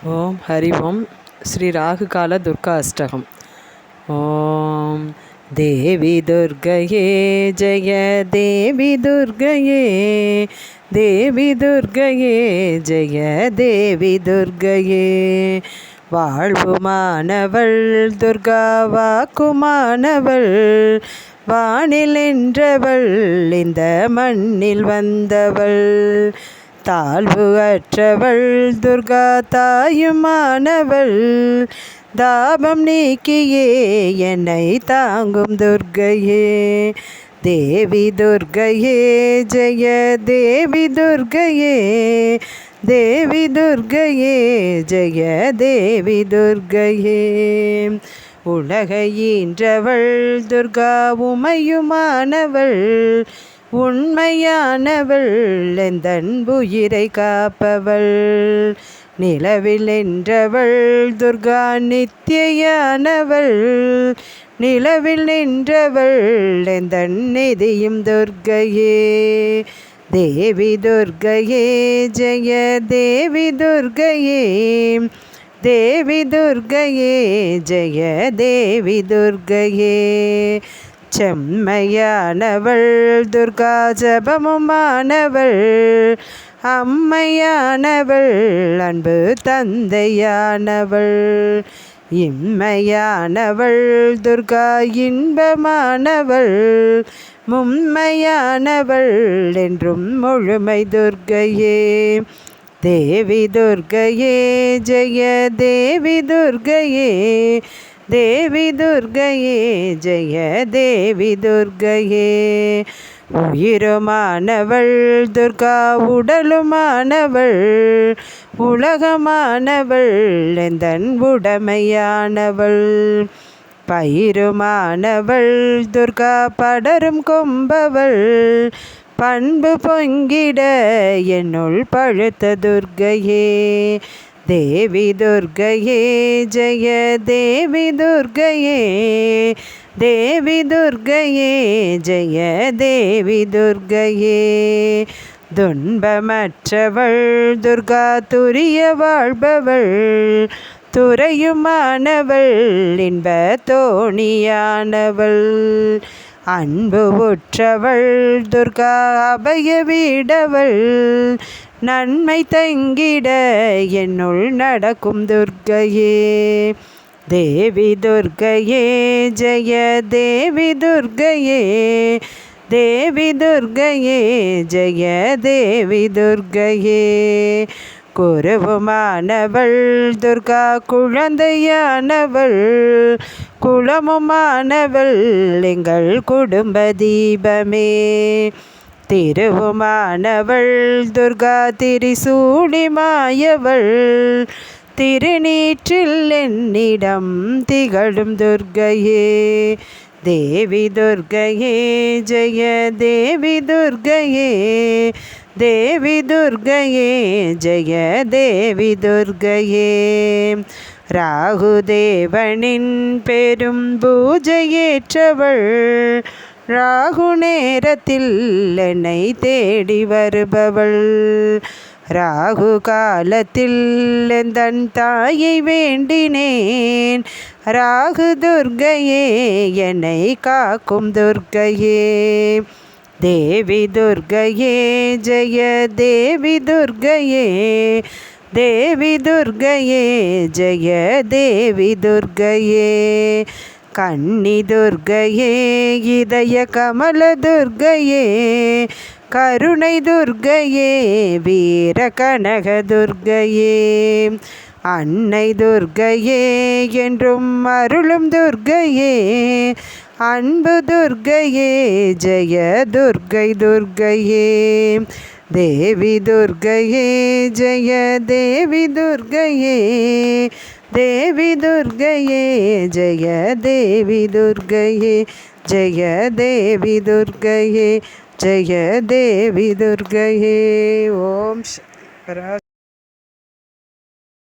ஓம் ஹரி ஓம். ஸ்ரீ ராகுகால துர்கா அஷ்டகம். ஓம் தேவி துர்கையே ஜெய தேவி துர்கையே, தேவி துர்கையே ஜெய தேவி துர்கையே. வாழ்வுமானவள் துர்கா வாக்குமானவள், வானில் நின்றவள் இந்த மண்ணில் வந்தவள். தாழ்வு அற்றவள் துர்கா தாயுமானவள், தாபம் நீக்கியே என்னை தாங்கும் துர்கையே. தேவி துர்கையே ஜெய தேவி துர்கையே, தேவி துர்கையே ஜெய தேவி துர்கையே. உலகை ஈன்றவள் துர்கா உமையுமானவள், உண்மையானவள் எந்தன் உயிரை காப்பவள். நிலவில் நின்றவள் துர்கா நித்தியானவள், நிலவில் நின்றவள் எந்தன் நிதியும் துர்கையே. தேவி துர்கையே ஜெய தேவி துர்கையே, தேவி துர்கையே ஜெய தேவி துர்கையே. செம்மையானவள் துர்கா ஜபமுமானவள், அம்மையானவள் அன்பு தந்தையானவள். இம்மையானவள் துர்கா இன்பமானவள், மும்மையானவள் என்றும் முழுமை துர்கையே. தேவி துர்கையே ஜெய தேவி துர்கையே, தேவி துர்கையே ஜெய தேவி துர்கையே. உயிருமானவள் துர்கா உடலுமானவள், உலகமானவள் எந்தன் உடமையானவள். பயிருமானவள் துர்கா படரும் கொம்பவள், பண்பு பொங்கிட என்னுள் பழுத்த துர்கையே. தேவி துர்கையே ஜெய தேவி துர்கையே, தேவி துர்கையே ஜெய தேவி துர்கையே. துன்பமற்றவள் துர்கா துரிய வாழ்பவள், துறையுமானவள் இன்ப தோணியானவள். அன்பு உற்றவள் துர்கா அபய வீடவள், நன்மை தங்கிட என்னுள் நடக்கும் துர்கையே. தேவி துர்கையே ஜெய தேவி துர்கையே, தேவி துர்கையே ஜெய தேவி துர்கையே. குருவுமானவள் துர்கா குழந்தையானவள், குலமுமானவள் எங்கள் குடும்ப தீபமே. திருவுமானவள் துர்கா திரிசூடி மாயவள், திருநீற்றில் என்னிடம் திகழும் துர்கையே. தேவி துர்கையே ஜெய தேவி துர்கையே, தேவி துர்கையே ஜெய தேவி துர்கையே. ராகுதேவனின் பெரும் பூஜையேற்றவள், ராகு நேரத்தில் என்னை தேடி வருபவள். ராகு காலத்தில் எந்தன் தாயை வேண்டினேன், ராகு துர்கையே என்னை காக்கும் துர்கையே. தேவி துர்கையே ஜெய தேவி துர்கையே, தேவி துர்கையே ஜெய தேவி துர்கையே. கன்னி துர்கையே இதய கமல துர்கையே, கருணை துர்கையே வீர கனக துர்கையே. அன்னை துர்கையே என்றும் அருளும் துர்கையே, அன்பு துர்கையே ஜெய துர்கை துர்கையே. தேவி துர்கையே ஜெய தேவி துர்கையே, தேவி துர்கையே ஜெய தேவி துர்கையே, ஜெய தேவி துர்கையே, ஜெய தேவி துர்கையே. ஓம்